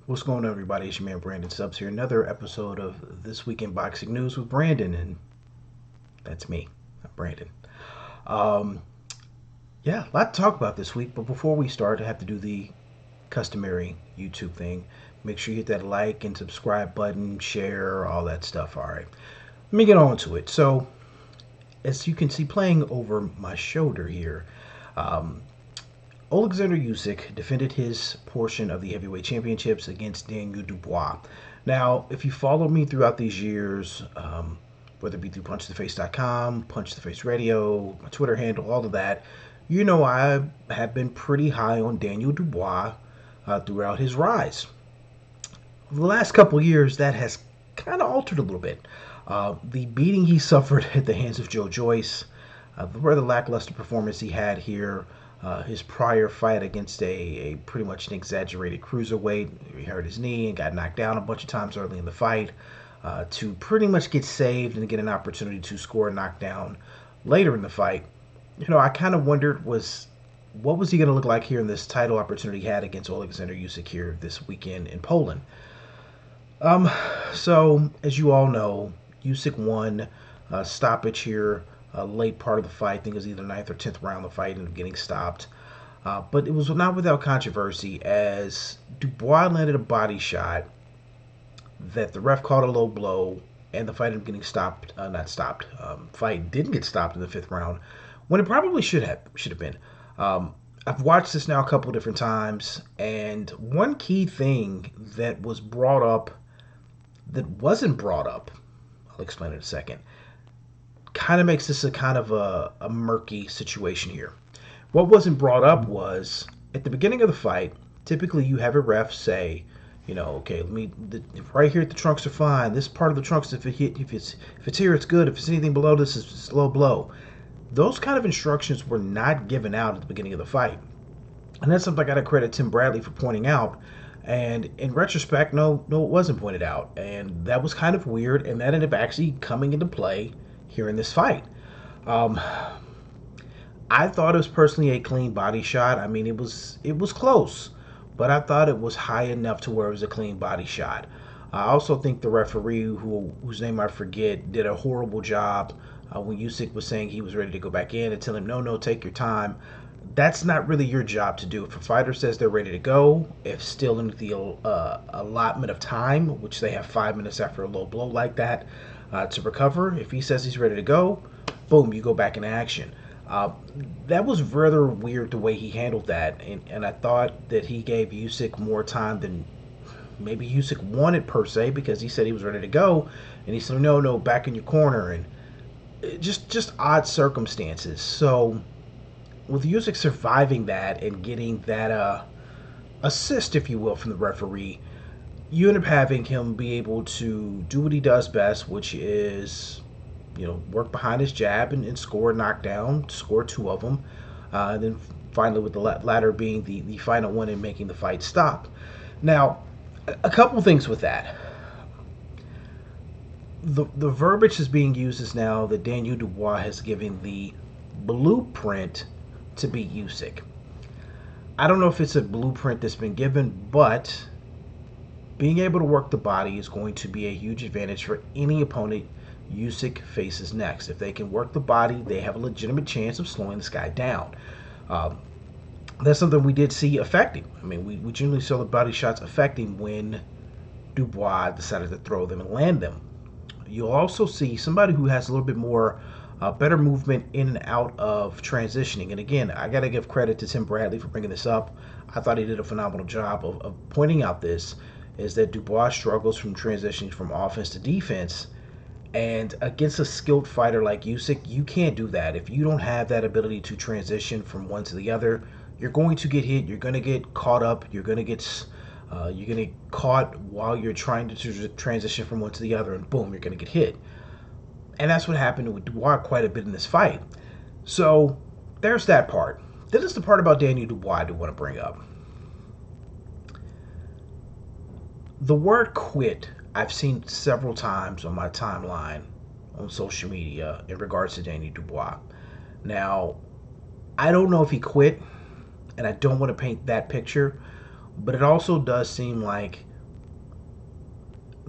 What's going on, everybody? It's your man Brandon Subs here. Another episode of This Week in Boxing News with Brandon, and that's me, Brandon. Um, yeah, a lot to talk about this week, but before we start, I have to do the customary YouTube thing. Make sure you hit that like and subscribe button, share, all that stuff. All right, let me get on to it. So, as you can see, playing over my shoulder here, um, Alexander Usyk defended his portion of the heavyweight championships against Daniel Dubois. Now, if you followed me throughout these years, whether it be through punchtheface.com, Punch the Face Radio, my Twitter handle, all of that, you know I have been pretty high on Daniel Dubois throughout his rise. The last couple years, that has kind of altered a little bit. The beating he suffered at the hands of Joe Joyce, the rather lackluster performance he had here, his prior fight against a pretty much an exaggerated cruiserweight. He hurt his knee and got knocked down a bunch of times early in the fight to pretty much get saved and get an opportunity to score a knockdown later in the fight. I kind of wondered what was he going to look like here in this title opportunity he had against Alexander Usyk here this weekend in Poland. Um, so as you all know, Usyk won stoppage here, late part of the fight. I think it was either ninth or 10th round of the fight, ended up getting stopped. But it was not without controversy as Dubois landed a body shot that the ref called a low blow, and the fight ended up getting stopped. Not stopped. Fight didn't get stopped in the 5th round when it probably should have been. I've watched this now a couple different times, and one key thing that was brought up that wasn't brought up, I'll explain in a second, kind of makes this a kind of a murky situation here. What wasn't brought up was at the beginning of the fight, typically you have a ref say, okay, right here the trunks are fine. This part of the trunks, if it's here, it's good. If it's anything below this, it's low blow. Those kind of instructions were not given out at the beginning of the fight. And that's something I got to credit Tim Bradley for pointing out. And in retrospect, no, it wasn't pointed out. And that was kind of weird. And that ended up actually coming into play here in this fight. Um, I thought it was personally a clean body shot. I mean, it was close, but I thought it was high enough to where it was a clean body shot. I also think the referee, whose name I forget, did a horrible job when Usyk was saying he was ready to go back in and tell him, no, take your time. That's not really your job to do. If a fighter says they're ready to go, if still in the allotment of time, which they have 5 minutes after a low blow like that to recover, if he says he's ready to go, boom, you go back in action. That was rather weird the way he handled that, and I thought that he gave Usyk more time than maybe Usyk wanted per se, because he said he was ready to go, and he said, no, back in your corner, and just odd circumstances. So with Usyk surviving that and getting that assist, if you will, from the referee, you end up having him be able to do what he does best, which is, work behind his jab and score a knockdown, score 2 of them. And then finally with the latter being the final one and making the fight stop. Now, a couple things with that. The verbiage is being used is now that Daniel Dubois has given the blueprint to beat Usyk. I don't know if it's a blueprint that's been given, but being able to work the body is going to be a huge advantage for any opponent Usyk faces next. If they can work the body, they have a legitimate chance of slowing this guy down. That's something we did see affecting. I mean, we generally saw the body shots affecting when Dubois decided to throw them and land them. You'll also see somebody who has a little bit more better movement in and out of transitioning. And again, I got to give credit to Tim Bradley for bringing this up. I thought he did a phenomenal job of pointing out this, is that Dubois struggles from transitioning from offense to defense. And against a skilled fighter like Usyk, you can't do that. If you don't have that ability to transition from one to the other, you're going to get hit. You're going to get caught up. You're going to get caught while you're trying to transition from one to the other, and boom, you're going to get hit. And that's what happened with Dubois quite a bit in this fight. So there's that part. This is the part about Daniel Dubois I do want to bring up. The word quit I've seen several times on my timeline on social media in regards to Daniel Dubois. Now, I don't know if he quit, and I don't want to paint that picture, but it also does seem like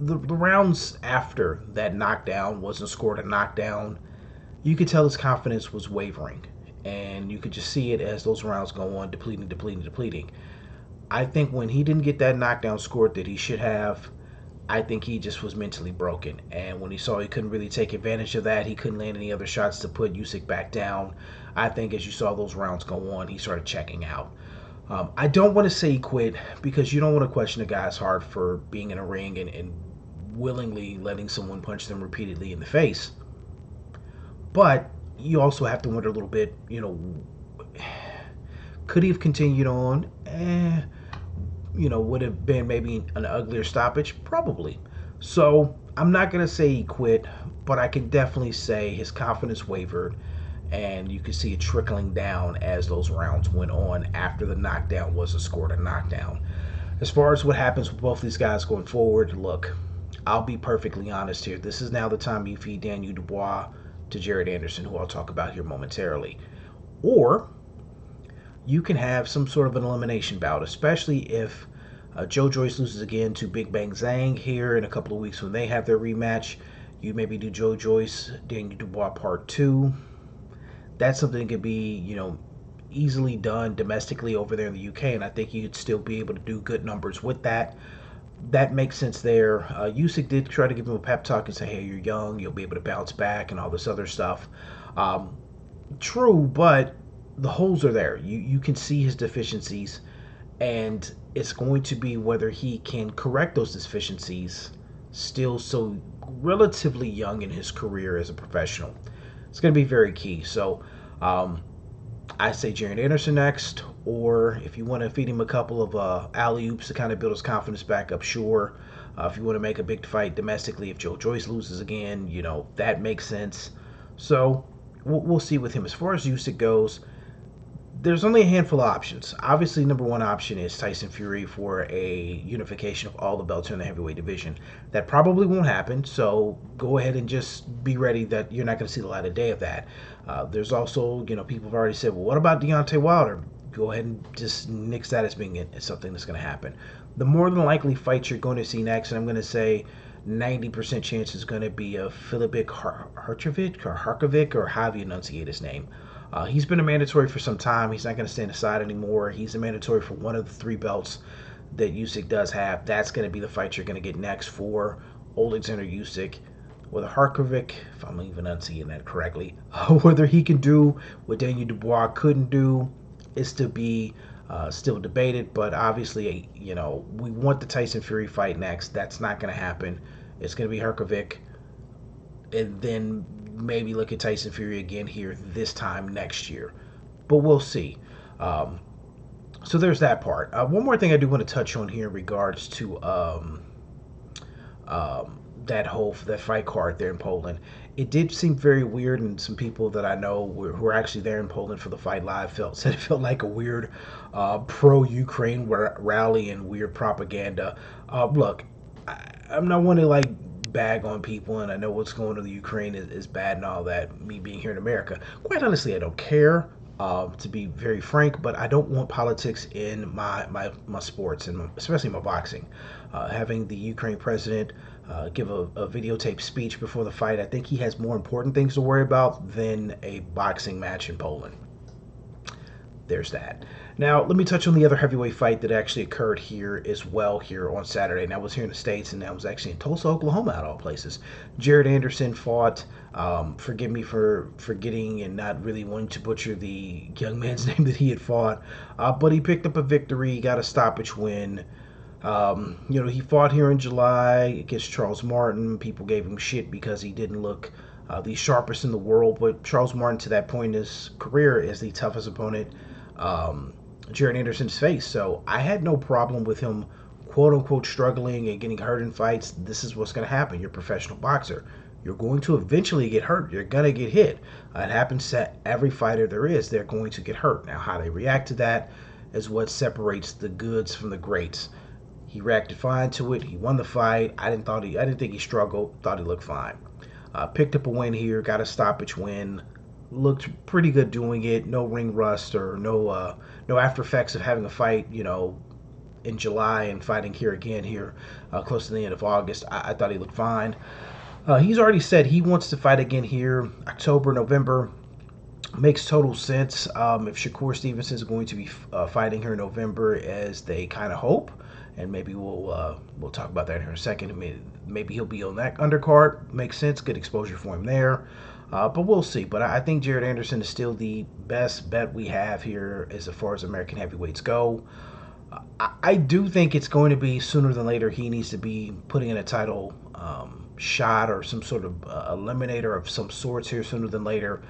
the rounds after that knockdown wasn't scored a knockdown, you could tell his confidence was wavering. And you could just see it as those rounds go on, depleting, depleting, depleting. I think when he didn't get that knockdown scored that he should have, I think he just was mentally broken. And when he saw he couldn't really take advantage of that, he couldn't land any other shots to put Usyk back down. I think as you saw those rounds go on, he started checking out. I don't want to say he quit because you don't want to question a guy's heart for being in a ring and willingly letting someone punch them repeatedly in the face. But you also have to wonder a little bit, could he have continued on? Would have been maybe an uglier stoppage? Probably. So I'm not going to say he quit, but I can definitely say his confidence wavered, and you could see it trickling down as those rounds went on after the knockdown wasn't scored a knockdown. As far as what happens with both these guys going forward, look, I'll be perfectly honest here. This is now the time you feed Daniel Dubois to Jared Anderson, who I'll talk about here momentarily. Or you can have some sort of an elimination bout, especially if Joe Joyce loses again to Big Bang Zhang here in a couple of weeks when they have their rematch. You maybe do Joe Joyce, Daniel Dubois Part 2. That's something that could be, easily done domestically over there in the UK, and I think you'd still be able to do good numbers with that. That makes sense there. Usyk did try to give him a pep talk and say, hey, you're young, you'll be able to bounce back and all this other stuff. True, but the holes are there. You can see his deficiencies, and it's going to be whether he can correct those deficiencies still so relatively young in his career as a professional. It's going to be very key. So I say Jared Anderson next, or if you want to feed him a couple of alley-oops to kind of build his confidence back up, sure. If you want to make a big fight domestically, if Joe Joyce loses again, that makes sense. So we'll see with him. As far as Usyk goes, there's only a handful of options. Obviously, number one option is Tyson Fury for a unification of all the belts in the heavyweight division. That probably won't happen, so go ahead and just be ready that you're not going to see the light of day of that. There's also, people have already said, well, what about Deontay Wilder? Go ahead and just nix that as being something that's going to happen. The more than likely fight you're going to see next, and I'm going to say 90% chance is going to be a Filipik Harkovic, or however you enunciate his name. He's been a mandatory for some time. He's not going to stand aside anymore. He's a mandatory for one of the three belts that Usyk does have. That's going to be the fight you're going to get next for Alexander Usyk. Whether Harkovic, if I'm even enunciating that correctly, whether he can do what Daniel Dubois couldn't do is to be still debated. But obviously, we want the Tyson Fury fight next. That's not going to happen. It's going to be Harkovic, and then maybe look at Tyson Fury again here this time next year. But we'll see. So there's that part. One more thing I do want to touch on here in regards to that fight card there in Poland. It did seem very weird, and some people that I know who were actually there in Poland for the Fight Live said it felt like a weird pro-Ukraine rally and weird propaganda. Look, I'm not one to bag on people, and I know what's going on in the Ukraine is bad and all that, me being here in America. Quite honestly, I don't care, to be very frank, but I don't want politics in my sports, and especially my boxing. Having the Ukraine president give a videotape speech before the fight, I think he has more important things to worry about than a boxing match in Poland. There's that. Now, let me touch on the other heavyweight fight that actually occurred here as well here on Saturday. And that was here in the States, and that was actually in Tulsa, Oklahoma, out of all places. Jared Anderson fought. Forgive me for forgetting and not really wanting to butcher the young man's name that he had fought. But he picked up a victory. He got a stoppage win. He fought here in July against Charles Martin. People gave him shit because he didn't look the sharpest in the world. But Charles Martin, to that point in his career, is the toughest opponent Jared Anderson's face. So I had no problem with him, quote unquote, struggling and getting hurt in fights. This is what's going to happen. You're a professional boxer. You're going to eventually get hurt. You're going to get hit. It happens to every fighter there is. They're going to get hurt. Now, how they react to that is what separates the goods from the greats. He reacted fine to it. He won the fight. I didn't think he struggled. Thought he looked fine. Picked up a win here. Got a stoppage win. Looked pretty good doing it. No ring rust or no after effects of having a fight, in July and fighting here again here close to the end of August. I thought he looked fine. He's already said he wants to fight again here October, November. Makes total sense. If Shakur Stevenson is going to be fighting here in November, as they kind of hope, and maybe we'll talk about that here in a second. Maybe he'll be on that undercard. Makes sense. Good exposure for him there. But we'll see. But I think Jared Anderson is still the best bet we have here as far as American heavyweights go. I do think it's going to be sooner than later. He needs to be putting in a title shot or some sort of eliminator of some sorts here sooner than later.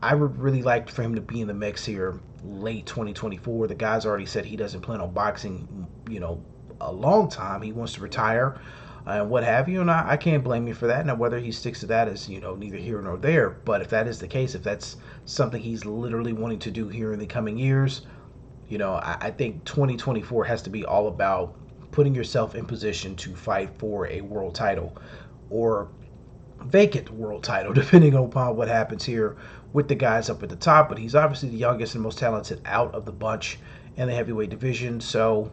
I would really like for him to be in the mix here late 2024. The guy's already said he doesn't plan on boxing, a long time. He wants to retire and what have you, and I can't blame you for that. Now, whether he sticks to that is, neither here nor there. But if that is the case, if that's something he's literally wanting to do here in the coming years, I think 2024 has to be all about putting yourself in position to fight for a world title or vacant world title, depending upon what happens here with the guys up at the top. But he's obviously the youngest and most talented out of the bunch in the heavyweight division. So,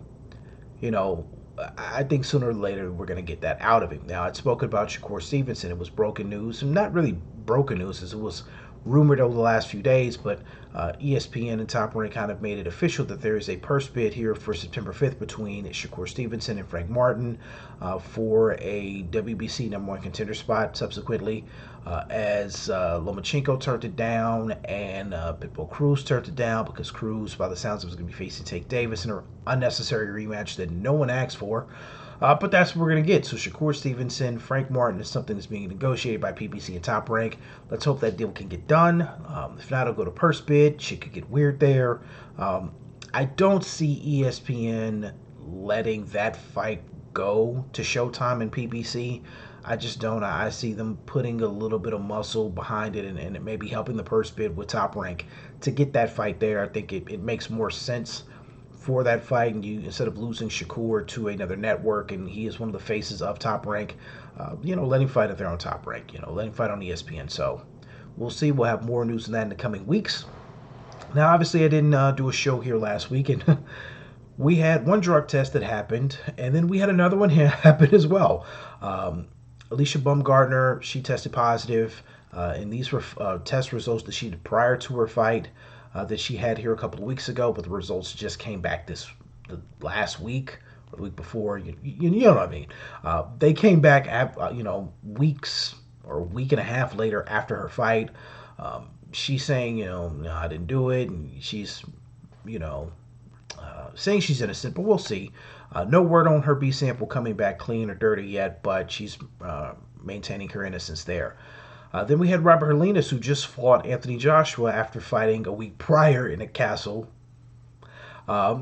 I think sooner or later we're going to get that out of him. Now, I'd spoken about Shakur Stevenson. It was broken news, and not really broken news, as it was rumored over the last few days, but ESPN and Top Rank kind of made it official that there is a purse bid here for September 5th between Shakur Stevenson and Frank Martin for a WBC number one contender spot. Subsequently, as Lomachenko turned it down and Pitbull Cruz turned it down because Cruz, by the sounds of it, was going to be facing Tank Davis in an unnecessary rematch that no one asked for. But that's what we're going to get. So Shakur Stevenson, Frank Martin is something that's being negotiated by PBC and Top Rank. Let's hope that deal can get done. If not, it'll go to purse bid. Shit could get weird there. I don't see ESPN letting that fight go to Showtime and PBC. I just don't. I see them putting a little bit of muscle behind it and it may be helping the purse bid with Top Rank to get that fight there. I think it makes more sense for that fight, and you, instead of losing Shakur to another network, and he is one of the faces of Top Rank, let him fight at their own Top Rank, let him fight on ESPN. So we'll see. We'll have more news on that in the coming weeks. Now, obviously, I didn't do a show here last week, and we had one drug test that happened, and then we had another one happen as well. Alicia Baumgartner, she tested positive, and these were test results that she did prior to her fight. That she had here a couple of weeks ago, but the results just came back the last week or the week before. You know what I mean? They came back, weeks or a week and a half later after her fight. She's saying, no, I didn't do it, and she's, saying she's innocent, but we'll see. No word on her B sample coming back clean or dirty yet, but she's maintaining her innocence there. Then we had Robert Helenas, who just fought Anthony Joshua after fighting a week prior in a castle.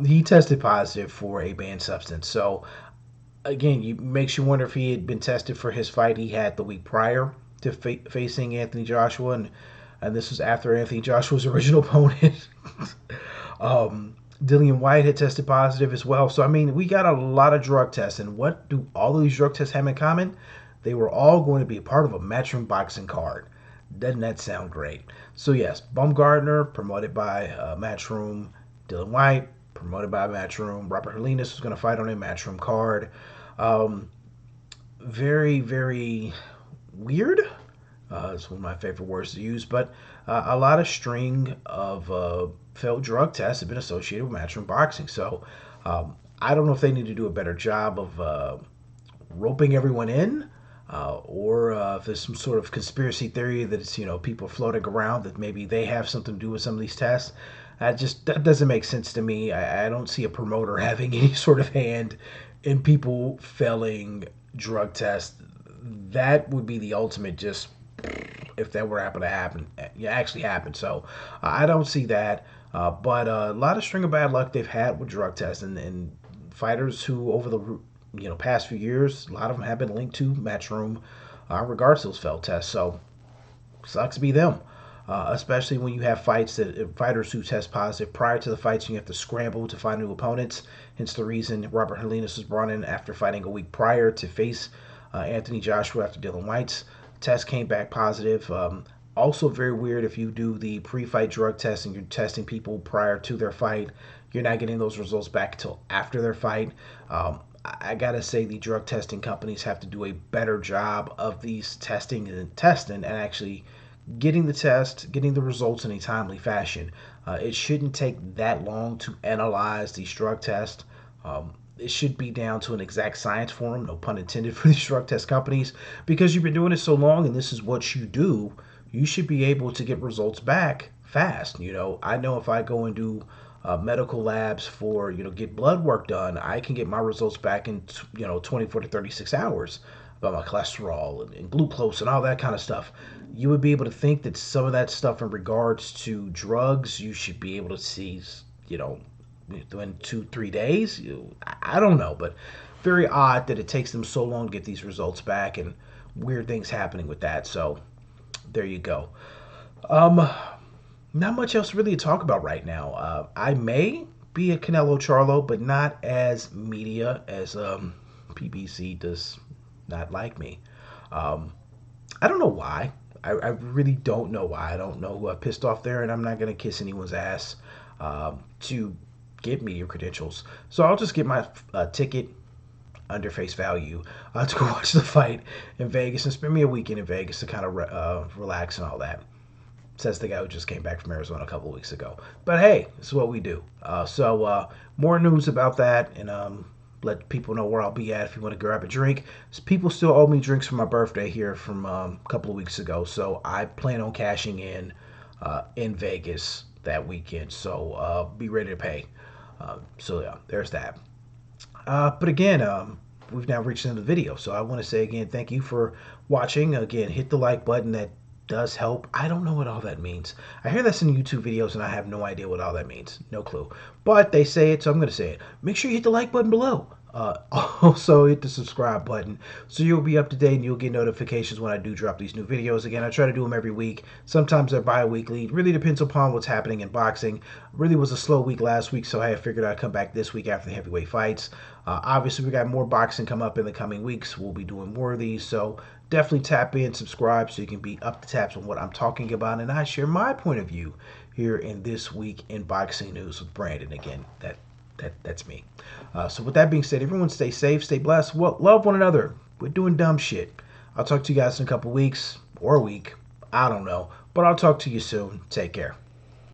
He tested positive for a banned substance. So, again, it makes you wonder if he had been tested for his fight he had the week prior to facing Anthony Joshua. And this was after Anthony Joshua's original opponent. Dillian White had tested positive as well. So, we got a lot of drug tests. And what do all of these drug tests have in common? They were all going to be a part of a Matchroom boxing card. Doesn't that sound great? So yes, Baumgartner, promoted by Matchroom. Dillian White, promoted by Matchroom. Robert Helenas was going to fight on a Matchroom card. Very, very weird. It's one of my favorite words to use. But a lot of string of failed drug tests have been associated with Matchroom boxing. So I don't know if they need to do a better job of roping everyone in. Or if there's some sort of conspiracy theory that it's, people floating around that maybe they have something to do with some of these tests. That doesn't make sense to me. I don't see a promoter having any sort of hand in people failing drug tests. That would be the ultimate, just if that were to happen, actually happen. So I don't see that. But a lot of string of bad luck they've had with drug tests and fighters who over the past few years, a lot of them have been linked to Matchroom regards to those failed tests. So, sucks to be them. Especially when you have fighters who test positive prior to the fights, and you have to scramble to find new opponents. Hence the reason Robert Helenas was brought in after fighting a week prior to face Anthony Joshua after Dillian White's test came back positive. Also very weird if you do the pre-fight drug test and you're testing people prior to their fight. You're not getting those results back until after their fight. I gotta say, the drug testing companies have to do a better job of these testing and actually getting the test, getting the results in a timely fashion. It shouldn't take that long to analyze these drug tests. It should be down to an exact science for them, no pun intended, for these drug test companies, because you've been doing it so long and this is what you do. You should be able to get results back fast. I know if I go and do medical labs for get blood work done, I can get my results back in 24 to 36 hours about my cholesterol and glucose and all that kind of stuff. You would be able to think that some of that stuff in regards to drugs, you should be able to see, you know, in 2 3 days. I don't know, but very odd that it takes them so long to get these results back, and weird things happening with that. So there you go. Um, Not much else really to talk about right now. I may be a Canelo Charlo, but not as media as PBC does not like me. Um, I don't know why. I really don't know why. I don't know who I pissed off there, and I'm not going to kiss anyone's ass to get media credentials. So I'll just get my ticket under face value to go watch the fight in Vegas and spend me a weekend in Vegas to kind of relax and all that. Says the guy who just came back from Arizona a couple of weeks ago. But hey, this is what we do. More news about that, and let people know where I'll be at if you want to grab a drink. People still owe me drinks for my birthday here from a couple of weeks ago, so I plan on cashing in Vegas that weekend. So be ready to pay. So yeah, there's that. But again, we've now reached the end of the video. So I want to say again, thank you for watching. Again, hit the like button. That does help. I don't know what all that means. I hear this in YouTube videos and I have no idea what all that means. No clue. But they say it, so I'm going to say it. Make sure you hit the like button below. Also, hit the subscribe button so you'll be up to date and you'll get notifications when I do drop these new videos. Again, I try to do them every week. Sometimes they're bi-weekly. It really depends upon what's happening in boxing. Really was a slow week last week, so I figured I'd come back this week after the heavyweight fights. Obviously, we got more boxing come up in the coming weeks. We'll be doing more of these, so definitely tap in, subscribe, so you can be up to taps on what I'm talking about, and I share my point of view here in This Week in Boxing News with Brandon. Again, that's me. So with that being said, everyone stay safe, stay blessed, love one another. We're doing dumb shit. I'll talk to you guys in a couple weeks or a week. I don't know, but I'll talk to you soon. Take care.